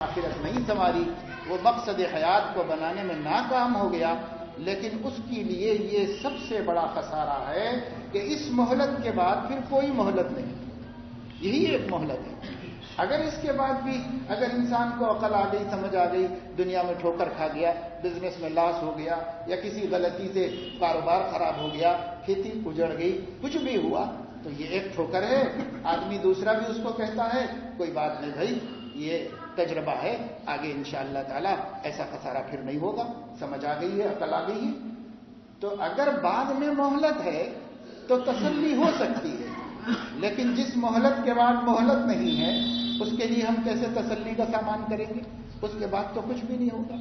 آخرت نہیں سنواری، وہ مقصد حیات کو بنانے میں ناکام ہو گیا، لیکن اس کے لیے یہ سب سے بڑا خسارہ ہے کہ اس مہلت کے بعد پھر کوئی مہلت نہیں، یہی ایک مہلت ہے۔ اگر اس کے بعد بھی اگر انسان کو عقل آ گئی، سمجھ آ گئی، دنیا میں ٹھوکر کھا گیا، بزنس میں لاس ہو گیا، یا کسی غلطی سے کاروبار خراب ہو گیا، کھیتی اجڑ گئی، کچھ بھی ہوا تو یہ ایک ٹھوکر ہے، آدمی دوسرا بھی اس کو کہتا ہے کوئی بات نہیں بھائی، یہ تجربہ ہے، آگے انشاءاللہ تعالی ایسا خسارہ پھر نہیں ہوگا، سمجھ آ گئی ہے، عقل آ گئی ہے۔ تو اگر بعد میں مہلت ہے تو تسلی ہو سکتی ہے، لیکن جس مہلت کے بعد مہلت نہیں ہے اس کے لیے ہم کیسے تسلی کا سامان کریں گے؟ اس کے بعد تو کچھ بھی نہیں ہوگا۔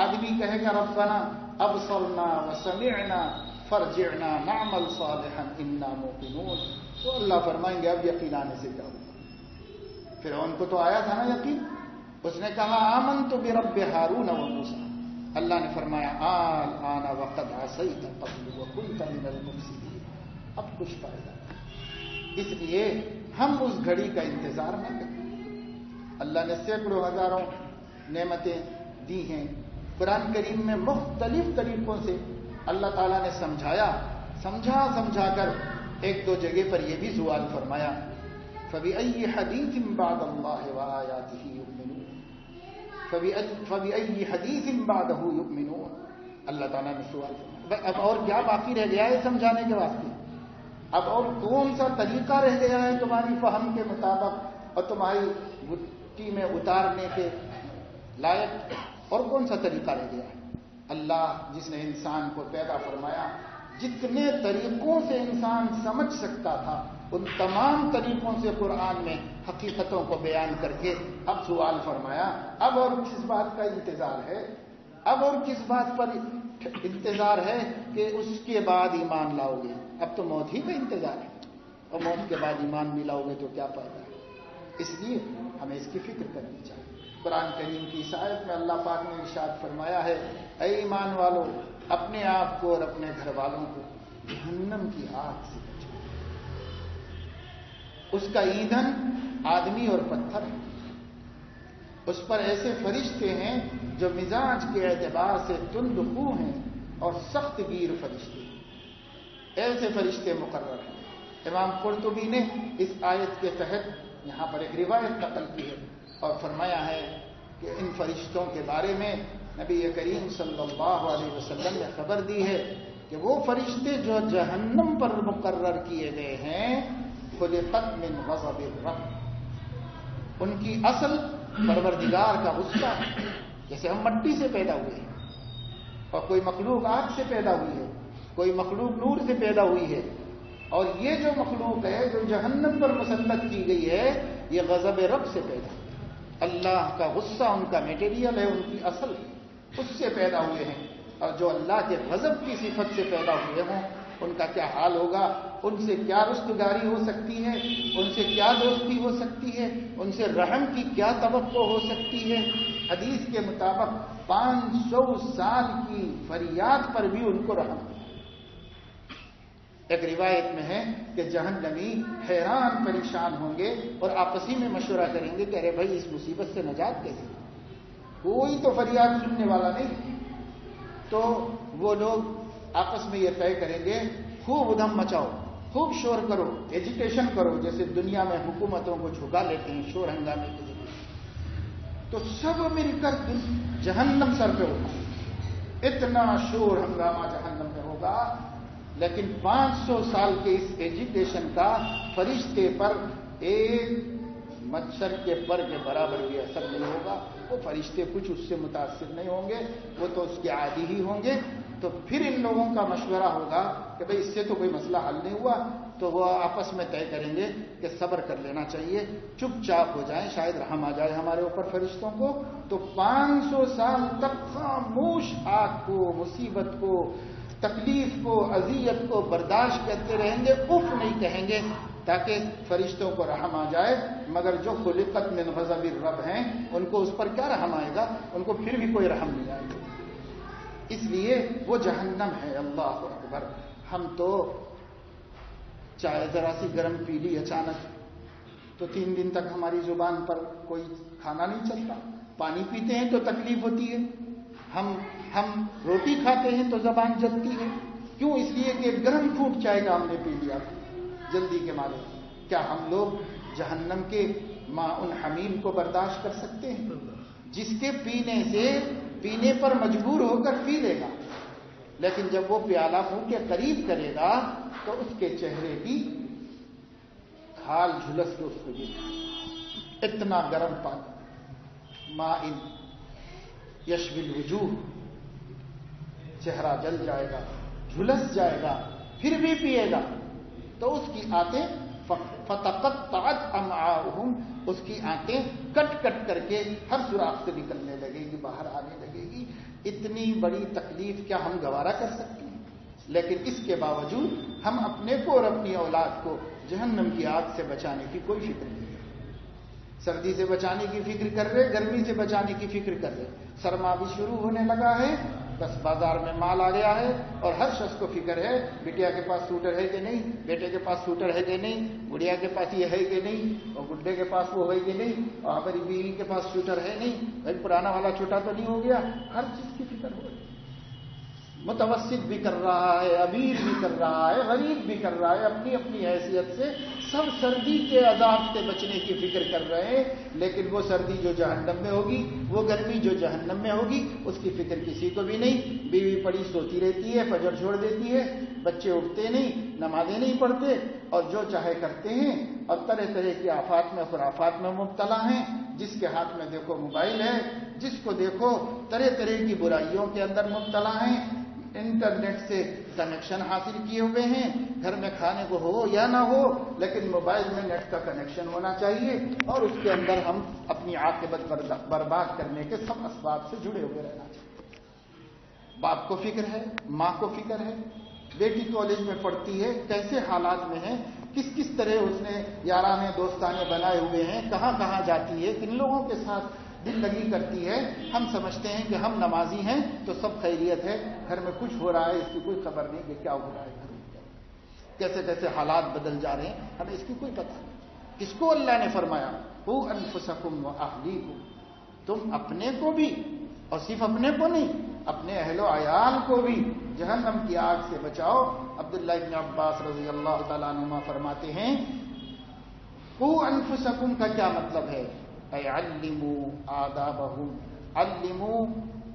آدمی کہے گا ربنا ابصرنا وسمعنا فرجعنا نعمل صالحا انا موقنون، تو اللہ فرمائیں گے اب یقین آنے سے کیا ہوگا؟ فرعون کو تو آیا تھا نا یقین، اس نے کہا آمنت برب ہارون و موسیٰ، اللہ نے فرمایا الآن وقد عصیت قبل وکنت من المفسدین، اب کچھ فائدہ نہیں۔ اس لیے ہم اس گھڑی کا انتظار نہ کریں۔ اللہ نے سینکڑوں ہزاروں نعمتیں دی ہیں، قرآن کریم میں مختلف طریقوں سے اللہ تعالیٰ نے سمجھا کر ایک دو جگہ پر یہ بھی سوال فرمایا فَبِأَيِّ حَدِيثٍ بَعْدَ اللَّهِ وَآيَاتِهِ يُؤْمِنُونَ فَبِأَيِّ حَدِيثٍ بَعْدَهُ يُؤْمِنُونَ، اللہ تعالیٰ نے سوال فرمایا اب اور کیا باقی رہ گیا ہے سمجھانے کے واسطے؟ اب اور کون سا طریقہ رہ گیا ہے تمہاری فہم کے مطابق اور تمہاری گٹی میں اتارنے کے لائق؟ اور کون سا طریقہ رہ گیا ہے؟ اللہ جس نے انسان کو پیدا فرمایا، جتنے طریقوں سے انسان سمجھ سکتا تھا ان تمام طریقوں سے قرآن میں حقیقتوں کو بیان کر کے اب سوال فرمایا اب اور کس بات کا انتظار ہے؟ اب اور کس بات پر انتظار ہے کہ اس کے بعد ایمان لاؤ گے؟ اب تو موت ہی کا انتظار ہے، اور موت کے بعد ایمان نہیں لاؤ گے تو کیا فائدہ ہے؟ اس لیے ہمیں اس کی فکر کرنی چاہیے۔ قرآن کریم کی اس آیت میں اللہ پاک نے ارشاد فرمایا ہے اے ایمان والو، اپنے آپ کو اور اپنے گھر والوں کو جہنم کی آگ سے بچاؤ۔ اس کا ایندھن آدمی اور پتھر ہے، اس پر ایسے فرشتے ہیں جو مزاج کے اعتبار سے تند خو ہیں اور سخت گیر فرشتے ہیں، ایسے فرشتے مقرر ہیں۔ امام قرطبی نے اس آیت کے تحت یہاں پر ایک روایت نقل کی ہے اور فرمایا ہے کہ ان فرشتوں کے بارے میں نبی کریم صلی اللہ علیہ وسلم نے خبر دی ہے کہ وہ فرشتے جو جہنم پر مقرر کیے گئے ہیں خلقت من غضب الرب، ان کی اصل پروردگار کا غصہ ہے۔ جیسے ہم مٹی سے پیدا ہوئے ہیں اور کوئی مخلوق آگ سے پیدا ہوئی ہے، کوئی مخلوق نور سے پیدا ہوئی ہے، اور یہ جو مخلوق ہے جو جہنم پر مسلط کی گئی ہے یہ غضب رب سے پیدا ہوئی ہے۔ اللہ کا غصہ ان کا میٹیریل ہے، ان کی اصل ہے، اس سے پیدا ہوئے ہیں، اور جو اللہ کے غضب کی صفت سے پیدا ہوئے ہوں ان کا کیا حال ہوگا؟ ان سے کیا رستگاری ہو سکتی ہے؟ ان سے کیا دوستی ہو سکتی ہے؟ ان سے رحم کی کیا توقع ہو سکتی ہے؟ حدیث کے مطابق 500 سال کی فریاد پر بھی ان کو رحم نہیں۔ ایک روایت میں ہے کہ جہنمی حیران پریشان ہوں گے اور آپسی میں مشورہ کریں گے کہ ارے بھائی اس مصیبت سے نجات کیسے؟ کوئی تو فریاد سننے والا نہیں، تو وہ لوگ آپس میں یہ طے کریں گے خوب ادھم مچاؤ، خوب شور کرو، ایجیٹیشن کرو، جیسے دنیا میں حکومتوں کو جھکا لیتے ہیں شور ہنگامے کے ذریعے۔ تو سب مل کر جہنم سر پہ ہوگا، اتنا شور ہنگامہ جہنم میں ہوگا، لیکن 500 سال کے اس ایجیٹیشن کا فرشتے پر ایک مچھر کے پر کے برابر بھی اثر نہیں ہوگا۔ وہ فرشتے کچھ اس سے متاثر نہیں ہوں گے، وہ تو اس کے عادی ہی ہوں گے۔ تو پھر ان لوگوں کا مشورہ ہوگا کہ بھئی اس سے تو کوئی مسئلہ حل نہیں ہوا، تو وہ آپس میں طے کریں گے کہ صبر کر لینا چاہیے، چپ چاپ ہو جائیں، شاید رحم آ جائے ہمارے اوپر فرشتوں کو۔ تو 500 سال تک خاموش آگ کو، مصیبت کو، تکلیف کو، اذیت کو برداشت کرتے رہیں گے، اف نہیں کہیں گے، تاکہ فرشتوں کو رحم آ جائے۔ مگر جو خلقت من غضب الرب ہیں ان کو اس پر کیا رحم آئے گا؟ ان کو پھر بھی کوئی رحم نہیں آئے گا۔ اس لیے وہ جہنم ہے۔ اللہ اکبر! ہم تو چائے ذرا سی گرم پی لی اچانک تو 3 دن تک ہماری زبان پر کوئی کھانا نہیں چلتا. پانی پیتے ہیں تو تکلیف ہوتی ہے. ہم روٹی کھاتے ہیں تو زبان جلتی ہے. کیوں؟ اس لیے کہ گرم فوڈ چائے کا ہم نے پی لیا جلدی کے مارے. کیا ہم لوگ جہنم کے ماء حمیم کو برداشت کر سکتے ہیں؟ جس کے پینے پر مجبور ہو کر پی لے گا، لیکن جب وہ پیالہ منہ کے قریب کرے گا تو اس کے چہرے کی کھال جھلس کے اس کو گر، اتنا گرم پانی، ماء یشوی الوجوہ، چہرہ جل جائے گا، جھلس جائے گا، پھر بھی پیے گا تو اس کی آنتیں فتقطعت امعاؤہم، اس کی آنتیں کٹ کٹ کر کے ہر سوراخ سے نکلنے لگے گی، باہر آنے لگے گی. اتنی بڑی تکلیف کیا ہم گوارا کر سکتے ہیں؟ لیکن اس کے باوجود ہم اپنے کو اور اپنی اولاد کو جہنم کی آگ سے بچانے کی کوئی فکر نہیں کرتے. سردی سے بچانے کی فکر کر رہے، گرمی سے بچانے کی فکر کر رہے. سرما بھی شروع ہونے لگا ہے، بس بازار میں مال آ گیا ہے اور ہر شخص کو فکر ہے بٹیا کے پاس سوٹر ہے کہ نہیں، بیٹے کے پاس سوٹر ہے کہ نہیں، گڑیا کے پاس یہ ہے کہ نہیں، اور گڈے کے پاس وہ ہے کہ نہیں، اور ہماری بیوی کے پاس سوٹر ہے نہیں، بھائی پرانا والا چھوٹا تو نہیں ہو گیا. ہر چیز کی فکر ہو رہی. متوسط بھی کر رہا ہے، امیر بھی کر رہا ہے، غریب بھی کر رہا ہے. اپنی اپنی حیثیت سے سب سردی کے عذاب سے بچنے کی فکر کر رہے ہیں، لیکن وہ سردی جو جہنم میں ہوگی، وہ گرمی جو جہنم میں ہوگی، اس کی فکر کسی کو بھی نہیں. بیوی پڑی سوتی رہتی ہے، فجر چھوڑ دیتی ہے، بچے اٹھتے نہیں، نمازیں نہیں پڑھتے، اور جو چاہے کرتے ہیں، اور طرح طرح کی آفات میں خرافات میں مبتلا ہیں. جس کے ہاتھ میں دیکھو موبائل ہے، جس کو دیکھو طرح طرح کی برائیوں کے اندر مبتلا ہیں. انٹرنیٹ سے کنیکشن حاصل کیے ہوئے ہیں، گھر میں کھانے کو ہو یا نہ ہو، لیکن موبائل میں نیٹ کا کنیکشن ہونا چاہیے، اور اس کے اندر ہم اپنی عاقبت برباد کرنے کے سب اسباب سے جڑے ہوئے رہنا چاہیے. باپ کو فکر ہے، ماں کو فکر ہے، بیٹی کالج میں پڑھتی ہے، کیسے حالات میں ہے، کس کس طرح اس نے یارانے دوستانے بنائے ہوئے ہیں، کہاں کہاں جاتی ہے، کن لوگوں کے ساتھ دل لگی کرتی ہے. ہم سمجھتے ہیں کہ ہم نمازی ہیں تو سب خیریت ہے، گھر میں کچھ ہو رہا ہے اس کی کوئی خبر نہیں کہ کیا ہو رہا ہے گھر میں، کیسے کیسے حالات بدل جا رہے ہیں، ہمیں اس کی کوئی پتہ نہیں. کس کو اللہ نے فرمایا قوا انفسکم واہلیکم، تم اپنے کو بھی، اور صرف اپنے کو نہیں، اپنے اہل و عیال کو بھی جہنم کی آگ سے بچاؤ. عبداللہ ابن عباس رضی اللہ تعالیٰ عنہما فرماتے ہیں قوا انفسکم کا کیا مطلب ہے؟ علموا آدابہم، علموا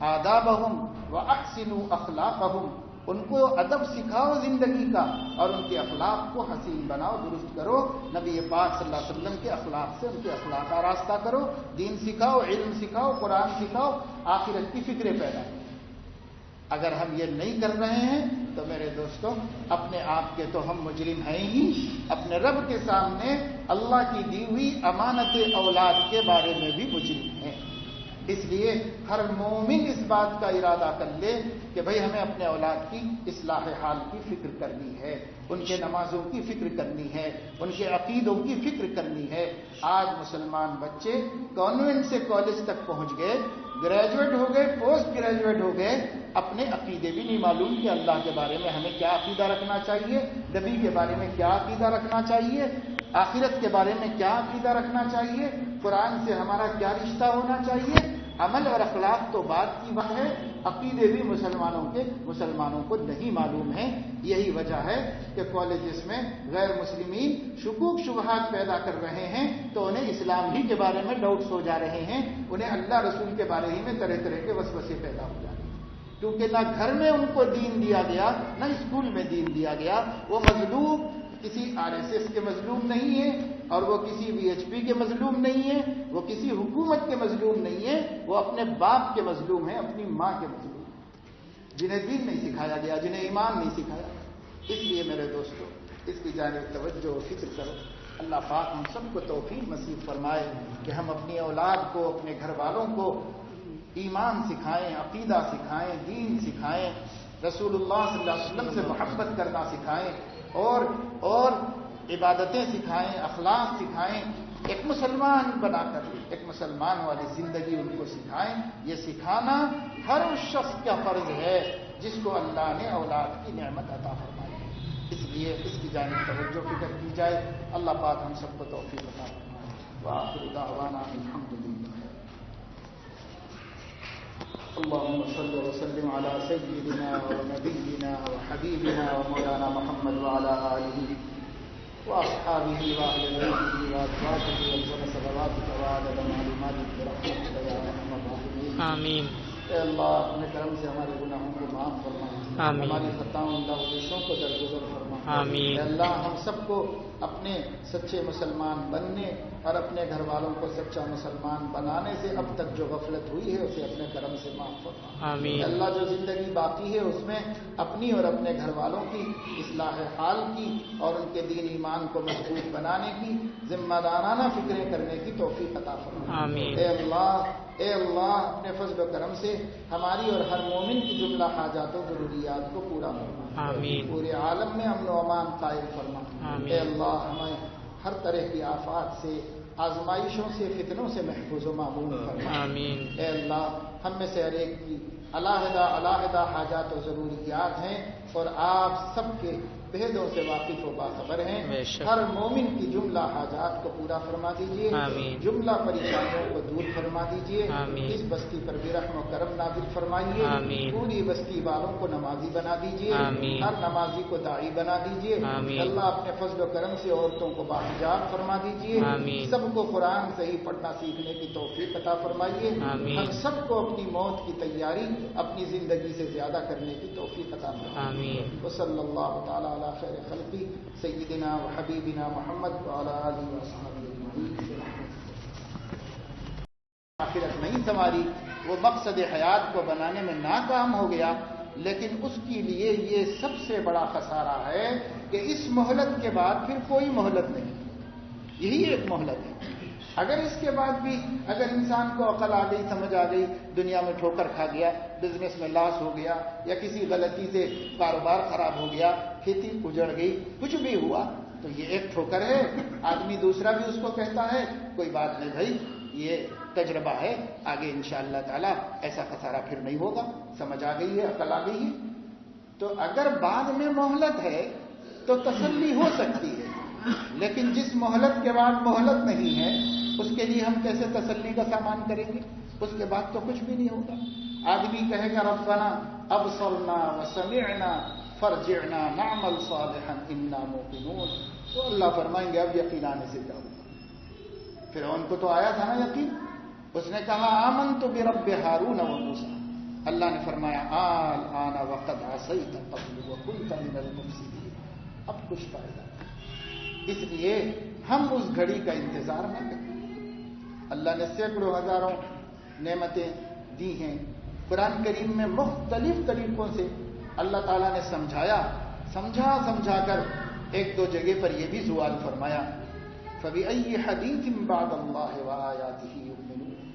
آدابہم واحسنوا اخلاقہم، ان کو ادب سکھاؤ زندگی کا، اور ان کے اخلاق کو حسین بناؤ، درست کرو. نبی پاک صلی اللہ علیہ وسلم کے اخلاق سے ان کے اخلاق کا راستہ کرو، دین سکھاؤ، علم سکھاؤ، قرآن سکھاؤ، آخرت کی فکریں پیدا کرو. اگر ہم یہ نہیں کر رہے ہیں تو میرے دوستوں اپنے آپ کے تو ہم مجرم ہیں ہی، اپنے رب کے سامنے اللہ کی دی ہوئی امانت اولاد کے بارے میں بھی مجرم ہیں. اس لیے ہر مومن اس بات کا ارادہ کر لے کہ بھئی ہمیں اپنے اولاد کی اصلاح حال کی فکر کرنی ہے، ان کے نمازوں کی فکر کرنی ہے، ان کے عقیدوں کی فکر کرنی ہے. آج مسلمان بچے کانوینٹ سے کالج تک پہنچ گئے، گریجویٹ ہو گئے، پوسٹ گریجویٹ ہو گئے، اپنے عقیدے بھی نہیں معلوم کہ اللہ کے بارے میں ہمیں کیا عقیدہ رکھنا چاہیے، نبی کے بارے میں کیا عقیدہ رکھنا چاہیے، آخرت کے بارے میں کیا عقیدہ رکھنا چاہیے، قرآن سے ہمارا کیا رشتہ ہونا چاہیے. عمل اور اخلاق تو بات کی بات ہے، عقیدے بھی مسلمانوں کو نہیں معلوم ہیں. یہی وجہ ہے کہ کالجز میں غیر مسلمین شکوک شبہات پیدا کر رہے ہیں تو انہیں اسلام ہی کے بارے میں ڈاؤٹس ہو جا رہے ہیں، انہیں اللہ رسول کے بارے ہی میں طرح طرح کے وسوسے پیدا ہو جا رہے ہیں، کیونکہ نہ گھر میں ان کو دین دیا گیا، نہ اسکول میں دین دیا گیا. وہ مظلوم کسی RSS کے مظلوم نہیں ہے، اور وہ کسی VHP کے مظلوم نہیں ہے، وہ کسی حکومت کے مظلوم نہیں ہے، وہ اپنے باپ کے مظلوم ہیں، اپنی ماں کے مظلوم ہیں، جنہیں دین نہیں سکھایا گیا، جنہیں ایمان نہیں سکھایا. اس لیے میرے دوستو اس کی جانب توجہ و فکر کرو. اللہ پاک ہم سب کو توفیق نصیب فرمائے کہ ہم اپنی اولاد کو، اپنے گھر والوں کو ایمان سکھائیں، عقیدہ سکھائیں، دین سکھائیں، رسول اللہ صلی اللہ علیہ وسلم سے محبت کرنا سکھائیں، اور عبادتیں سکھائیں، اخلاق سکھائیں. ایک مسلمان بنا کر ایک مسلمان والی زندگی ان کو سکھائیں. یہ سکھانا ہر اس شخص کا فرض ہے جس کو اللہ نے اولاد کی نعمت عطا فرمائی. اس لیے اس کی جانب توجہ فکر کی جائے. اللہ پاک ہم سب کو توفیق عطا فرمائے. وآخر دعوانا الحمدللہ. اللهم صل وسلم على سيدنا ونبينا وحبيبنا ومولانا محمد وعلى آله وأصحابه وأهل بيته وأزواجه وسلم صلواتك وعدد معلوماتك برحمتك يا أرحم الراحمين. آمین. اے اللہ اپنے کرم سے ہمارے گناہوں کو معاف فرما, آمین. ہماری خطاؤں لغزشوں کو درگزر فرما. آمین. اے اللہ ہم سب کو اپنے سچے مسلمان بننے اور اپنے گھر والوں کو سچا مسلمان بنانے سے اب تک جو غفلت ہوئی ہے اسے اپنے کرم سے معاف فرما. آمین. اے اللہ جو زندگی باقی ہے اس میں اپنی اور اپنے گھر والوں کی اصلاح حال کی اور ان کے دین ایمان کو مضبوط بنانے کی ذمہ دارانہ فکریں کرنے کی توفیق عطا فرما. آمین. اے اللہ اپنے فضل و کرم سے ہماری اور ہر مومن کی جملہ حاجات و ضروریات کو پورا فرما. آمین. پورے عالم میں امن و امان قائم فرما. آمین. اے اللہ ہمیں ہر طرح کی آفات سے, آزمائشوں سے, فتنوں سے محفوظ و معمون فرما. آمین. اے اللہ ہم میں سے ہر ایک کی علیحدہ حاجات و ضروریات ہیں اور آپ سب کے بھیدوں سے واقف و باخبر ہیں. ہر مومن کی جملہ حاجات کو پورا فرما دیجیے. آمین. جملہ پریشانیوں کو دور فرما دیجیے. آمین. اس بستی پر بھی رحم و کرم نازل فرمائیے. آمین. پوری بستی والوں کو نمازی بنا دیجیے. آمین. ہر نمازی کو داعی بنا دیجیے. آمین. اللہ اپنے فضل و کرم سے عورتوں کو باحجاب فرما دیجیے. آمین. سب کو قرآن صحیح پڑھنا سیکھنے کی توفیق عطا فرمائیے. آمین. ہم سب کو اپنی موت کی تیاری اپنی زندگی سے زیادہ کرنے کی توفیق عطا فرمائیے. آمین. وصلی اللہ تعالی علی خیر خلقی سیدنا و حبیبنا محمد وعلی آلہ وصحبہ اجمعین. آخرت نہیں سنواری, وہ مقصد حیات کو بنانے میں ناکام ہو گیا, لیکن اس کے لیے یہ سب سے بڑا خسارہ ہے کہ اس مہلت کے بعد پھر کوئی مہلت نہیں. یہی ایک مہلت ہے. اگر اس کے بعد بھی اگر انسان کو عقل آ گئی, سمجھ آ گئی, دنیا میں ٹھوکر کھا گیا, بزنس میں لاس ہو گیا, یا کسی غلطی سے کاروبار خراب ہو گیا, کھیتی اجڑ گئی, کچھ بھی ہوا, تو یہ ایک ٹھوکر ہے. آدمی دوسرا بھی اس کو کہتا ہے کوئی بات نہیں بھائی, یہ تجربہ ہے, آگے انشاءاللہ تعالی ایسا خسارہ پھر نہیں ہوگا, سمجھ آ گئی ہے, عقل آ گئی ہے. تو اگر بعد میں مہلت ہے تو تسلی ہو سکتی ہے, لیکن جس مہلت کے بعد مہلت نہیں ہے اس کے لیے ہم کیسے تسلی کا سامان کریں گے؟ اس کے بعد تو کچھ بھی نہیں ہوگا. آدمی کہے گا ربنا ابصرنا وسمعنا فرجعنا نعمل صالحا انا موقنون, تو اللہ فرمائیں گے اب یقین آنے سے کیا ہوگا. فرعون کو تو آیا تھا نا یقین, اس نے کہا آمنت برب ہارون وموسیٰ. اللہ نے فرمایا الآن وقد عصیت قبل وکنت من المفسدین, اب کچھ فائدہ نہیں. اس لیے ہم اس گھڑی کا انتظار نہ کریں. اللہ نے سینکڑوں ہزاروں نعمتیں دی ہیں. قرآن کریم میں مختلف طریقوں سے اللہ تعالیٰ نے سمجھا کر ایک دو جگہ پر یہ بھی سوال فرمایا فَبِأَيِّ حَدِيثٍ بَعْدَ اللَّهِ وَآيَاتِهِ يُؤْمِنُونَ.